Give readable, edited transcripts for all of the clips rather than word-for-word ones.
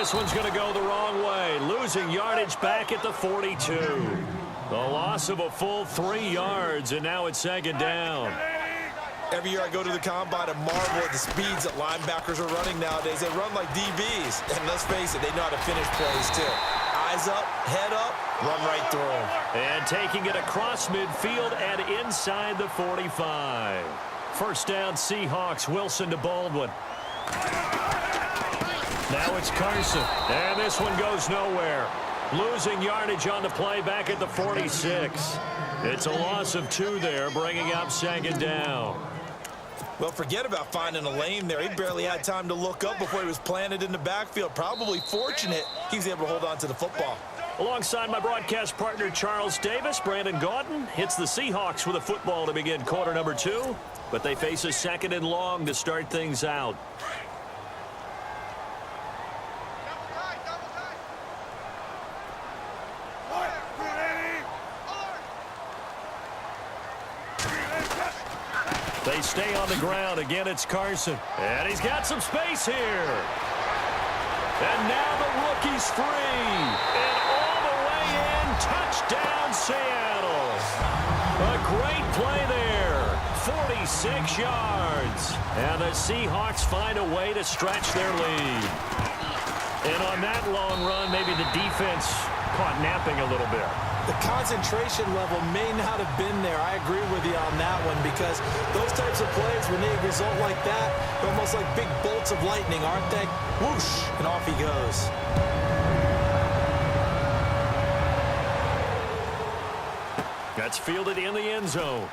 this one's going to go the wrong way. Losing yardage back at the 42. A loss of a full 3 yards, and now it's second down. Every year I go to the combine and marvel at the speeds that linebackers are running nowadays. They run like DBs. And let's face it, they know how to finish plays too. Eyes up, head up, run right through them. And taking it across midfield and inside the 45. First down, Seahawks. Wilson to Baldwin. Now it's Carson. And this one goes nowhere. Losing yardage on the play back at the 46. It's a loss of 2 there, bringing up second down. Well, forget about finding a lane there. He barely had time to look up before he was planted in the backfield. Probably fortunate he was able to hold on to the football. Alongside my broadcast partner, Charles Davis, Brandon Gaudin hits the Seahawks with a football to begin quarter number 2. But they face a second and long to start things out. They stay on the ground. Again, it's Carson. And he's got some space here. And now the rookie's free. And all the way in, touchdown Seattle. A great play there. 46 yards. And the Seahawks find a way to stretch their lead. And on that long run, maybe the defense caught napping a little bit. The concentration level may not have been there. I agree with you on that one because those types of plays, when they result like that, they're almost like big bolts of lightning, aren't they? Whoosh, and off he goes. That's fielded in the end zone.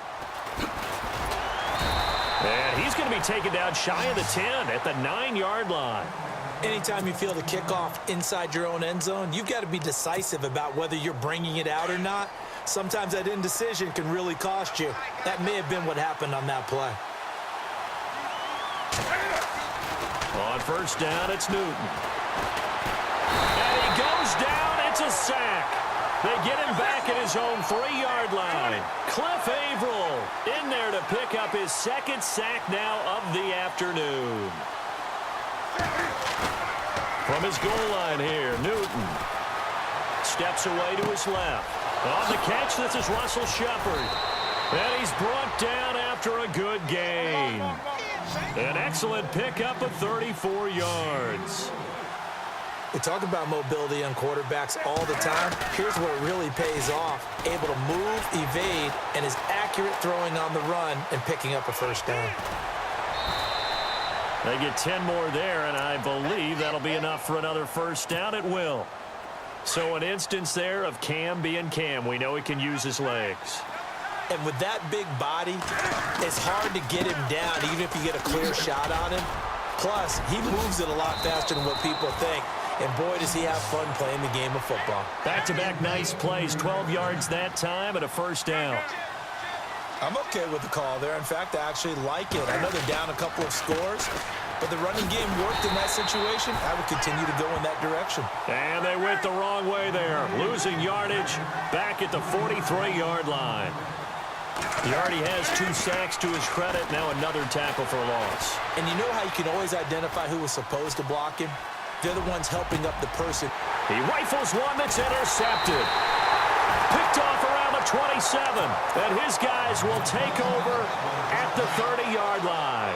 And he's going to be taken down shy of the 10 at the 9-yard line. Anytime you feel the kickoff inside your own end zone, you've got to be decisive about whether you're bringing it out or not. Sometimes that indecision can really cost you. That may have been what happened on that play. On first down, it's Newton. And he goes down. It's a sack. They get him back at his own 3-yard line. Cliff Averill in there to pick up his second sack now of the afternoon. From his goal line here, Newton steps away to his left. On the catch, this is Russell Shepard. And he's brought down after a good gain. An excellent pickup of 34 yards. We talk about mobility on quarterbacks all the time. Here's where it really pays off. Able to move, evade, and is accurate throwing on the run and picking up a first down. They get 10 more there, and I believe that'll be enough for another first down. It will. So an instance there of Cam being Cam. We know he can use his legs. And with that big body, it's hard to get him down, even if you get a clear shot on him. Plus, he moves it a lot faster than what people think. And boy, does he have fun playing the game of football. Back-to-back nice plays, 12 yards that time and a first down. I'm okay with the call there. In fact, I actually like it. I know they're down a couple of scores, but the running game worked in that situation. I would continue to go in that direction. And they went the wrong way there. Losing yardage back at the 43-yard line. He already has 2 sacks to his credit. Now another tackle for loss. And you know how you can always identify who was supposed to block him? They're the ones helping up the person. He rifles one that's intercepted. Picked off around the 27. And his guys will take over at the 30-yard line.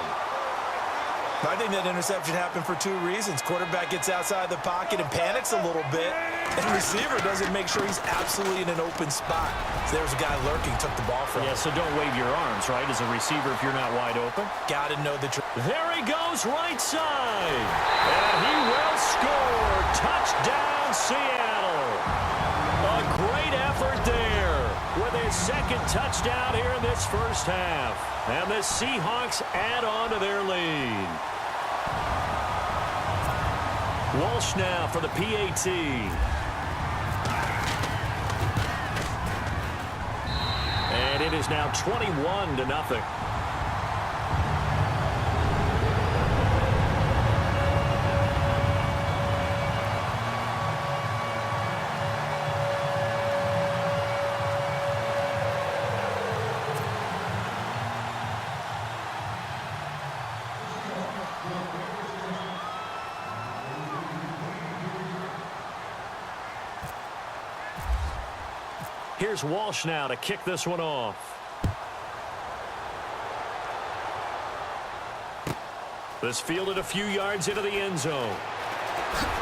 I think that interception happened for 2 reasons. Quarterback gets outside the pocket and panics a little bit. And receiver doesn't make sure he's absolutely in an open spot. So there's a guy lurking, took the ball from him. Yeah, so don't wave your arms, right, as a receiver if you're not wide open. Got to know the truth. There he goes, right side. And he will score. Touchdown, Seattle. A great effort there with his second touchdown here in this first half. And the Seahawks add on to their lead. Walsh now for the PAT. And it is now 21-0. Here's Walsh now to kick this one off. This fielded a few yards into the end zone.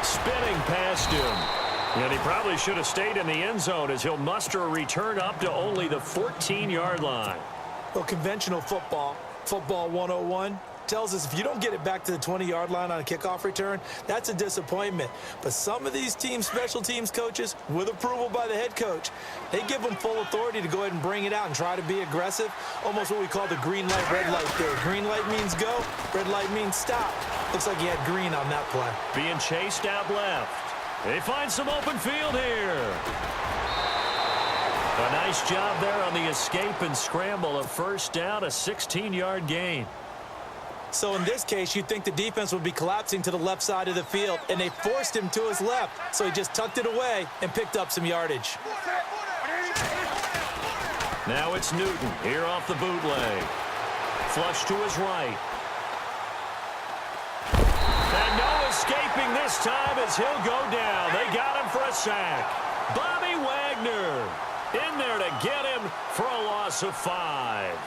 Spinning past him. And he probably should have stayed in the end zone as he'll muster a return up to only the 14-yard line. Well, conventional football 101, tells us if you don't get it back to the 20-yard line on a kickoff return, that's a disappointment. But some of these team special teams coaches, with approval by the head coach, they give them full authority to go ahead and bring it out and try to be aggressive, almost what we call the green light, red light theory. Green light means go, red light means stop. Looks like he had green on that play. Being chased out left. They find some open field here. A nice job there on the escape and scramble. A first down, a 16-yard gain. So in this case, you'd think the defense would be collapsing to the left side of the field, and they forced him to his left. So he just tucked it away and picked up some yardage. Now it's Newton here off the bootleg. Flush to his right. And no escaping this time as he'll go down. They got him for a sack. Bobby Wagner in there to get him for a loss of 5.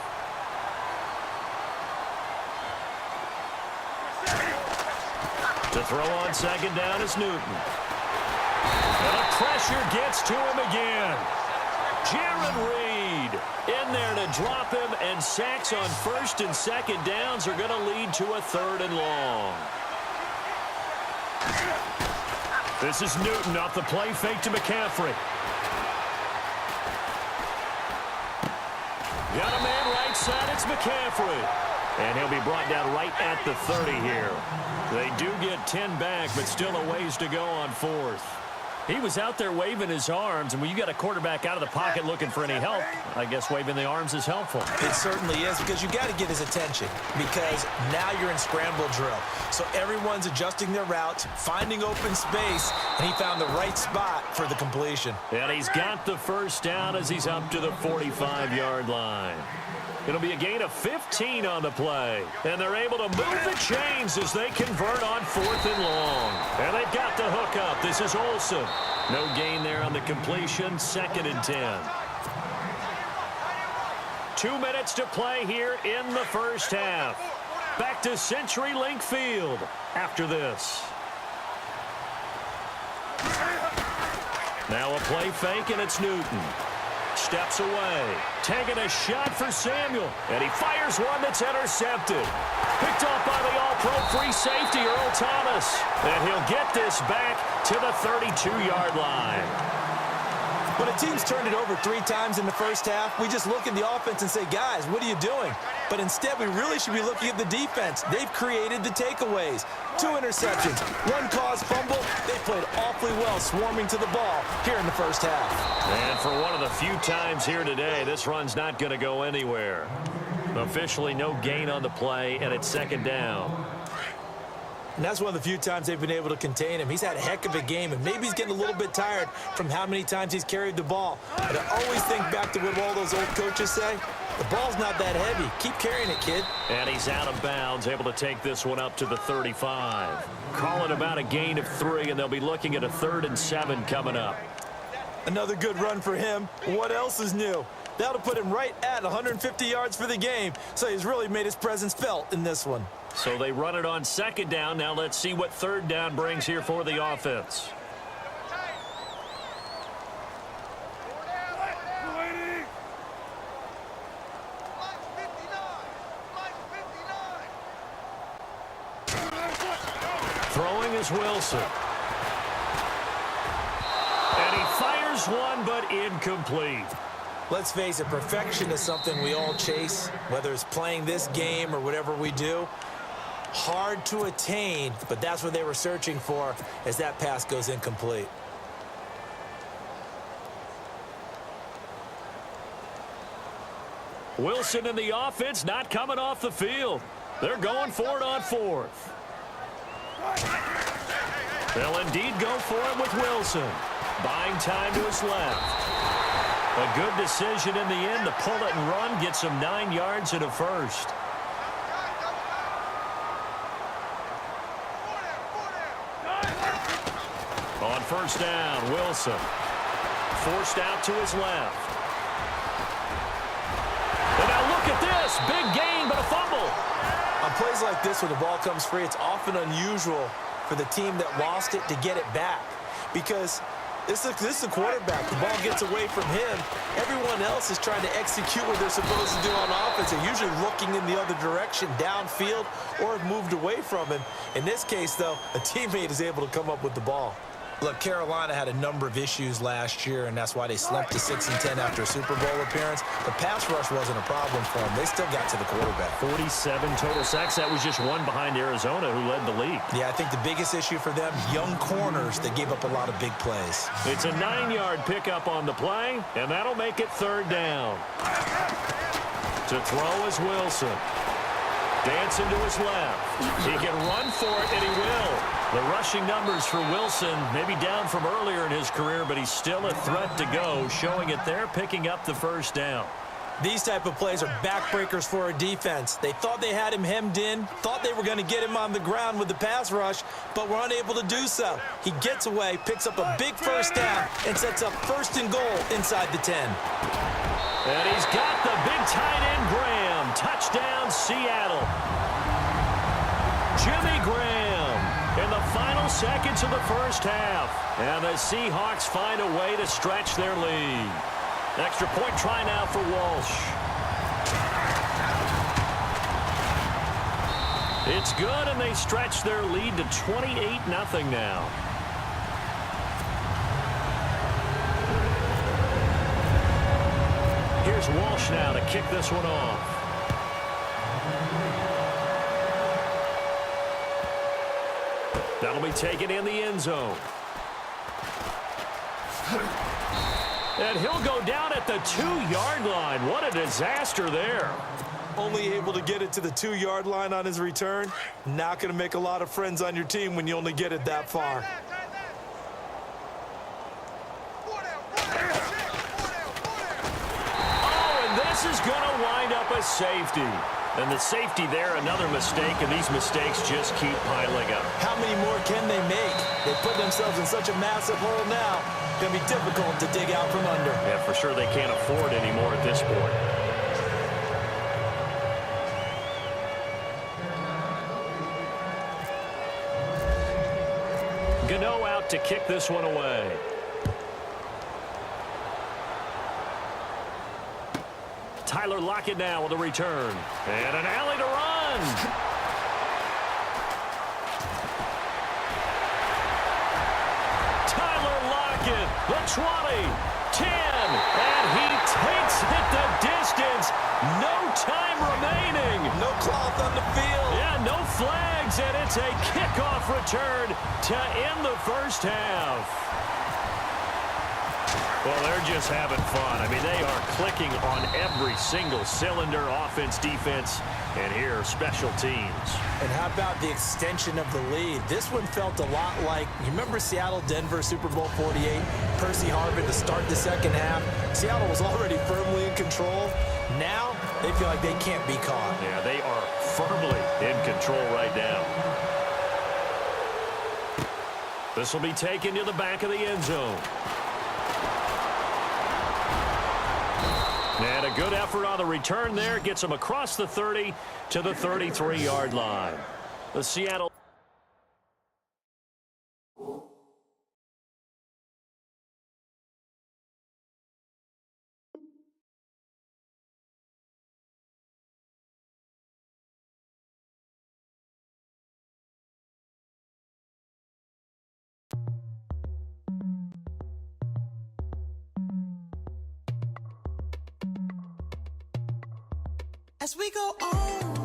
To throw on second down is Newton. And the pressure gets to him again. Jaron Reed in there to drop him, and sacks on first and second downs are going to lead to a 3rd and long. This is Newton off the play fake to McCaffrey. Got a man right side, it's McCaffrey. And he'll be brought down right at the 30 here. They do get 10 back, but still a ways to go on 4th. He was out there waving his arms, and when you got a quarterback out of the pocket looking for any help, I guess waving the arms is helpful. It certainly is, because you got to get his attention, because now you're in scramble drill. So everyone's adjusting their routes, finding open space, and he found the right spot for the completion. And he's got the first down as he's up to the 45-yard line. It'll be a gain of 15 on the play. And they're able to move the chains as they convert on 4th and long. And they've got the hook up. This is Olsen. No gain there on the completion. 2nd and 10. 2 minutes to play here in the first half. Back to CenturyLink Field after this. Now a play fake, and it's Newton. Steps away, taking a shot for Samuel, and he fires one that's intercepted. Picked off by the all-pro free safety, Earl Thomas, and he'll get this back to the 32-yard line. When a team's turned it over 3 times in the first half, we just look at the offense and say, guys, what are you doing? But instead, we really should be looking at the defense. They've created the takeaways. 2 interceptions, 1 caused fumble. They played awfully well swarming to the ball here in the first half. And for one of the few times here today, this run's not going to go anywhere. Officially no gain on the play, and it's 2nd down. And that's one of the few times they've been able to contain him. He's had a heck of a game, and maybe he's getting a little bit tired from how many times he's carried the ball. But I always think back to what all those old coaches say. The ball's not that heavy. Keep carrying it, kid. And he's out of bounds, able to take this one up to the 35. Call it about a gain of 3, and they'll be looking at a 3rd and 7 coming up. Another good run for him. What else is new? That'll put him right at 150 yards for the game, so he's really made his presence felt in this one. So they run it on 2nd down. Now let's see what 3rd down brings here for the offense. Throwing is Wilson. And he fires one, but incomplete. Let's face it, perfection is something we all chase, whether it's playing this game or whatever we do. Hard to attain, but that's what they were searching for as that pass goes incomplete. Wilson and the offense not coming off the field. They're going for it on 4th. They'll indeed go for it with Wilson. Buying time to his left. A good decision in the end to pull it and run, get some 9 yards and a first. On 1st down, Wilson. Forced out to his left. And now look at this. Big gain, but a fumble. On plays like this, when the ball comes free, it's often unusual for the team that lost it to get it back. Because this is a quarterback. The ball gets away from him. Everyone else is trying to execute what they're supposed to do on offense. They're usually looking in the other direction, downfield, or have moved away from him. In this case, though, a teammate is able to come up with the ball. Look, Carolina had a number of issues last year, and that's why they slumped to 6-10 after a Super Bowl appearance. The pass rush wasn't a problem for them. They still got to the quarterback. 47 total sacks. That was just one behind Arizona, who led the league. Yeah, I think the biggest issue for them, young corners that gave up a lot of big plays. It's a 9-yard pickup on the play, and that'll make it third down. To throw is Wilson. Dancing to his left. He can run for it, and he will. The rushing numbers for Wilson maybe down from earlier in his career, but he's still a threat to go, showing it there, picking up the first down. These type of plays are backbreakers for a defense. They thought they had him hemmed in, thought they were going to get him on the ground with the pass rush, but were unable to do so. He gets away, picks up a big first down, and sets up first and goal inside the 10. And he's got the big tight end, Graham. Touchdown, Seattle. Jimmy Graham in the final seconds of the first half. And the Seahawks find a way to stretch their lead. Extra point try now for Walsh. It's good, and they stretch their lead to 28-0 now. Here's Walsh now to kick this one off. That'll be taken in the end zone. And he'll go down at the 2-yard line. What a disaster there. Only able to get it to the 2-yard line on his return. Not going to make a lot of friends on your team when you only get it that far. This is going to wind up a safety. And the safety there, another mistake, and these mistakes just keep piling up. How many more can they make? They put themselves in such a massive hole now. Going to be difficult to dig out from under. Yeah, for sure they can't afford anymore at this point. Gano out to kick this one away. Tyler Lockett now with a return. And an alley to run. Tyler Lockett, the 20, 10, and he takes it the distance. No time remaining. No cloth on the field. Yeah, no flags, and it's a kickoff return to end the first half. Well, they're just having fun. I mean, they are clicking on every single cylinder, offense, defense, and here, special teams. And how about the extension of the lead? This one felt a lot like, you remember Seattle-Denver Super Bowl 48? Percy Harvin to start the second half. Seattle was already firmly in control. Now, they feel like they can't be caught. Yeah, they are firmly in control right now. This will be taken to the back of the end zone. And a good effort on the return there. Gets him across the 30 to the 33-yard line. The Seattle. As we go on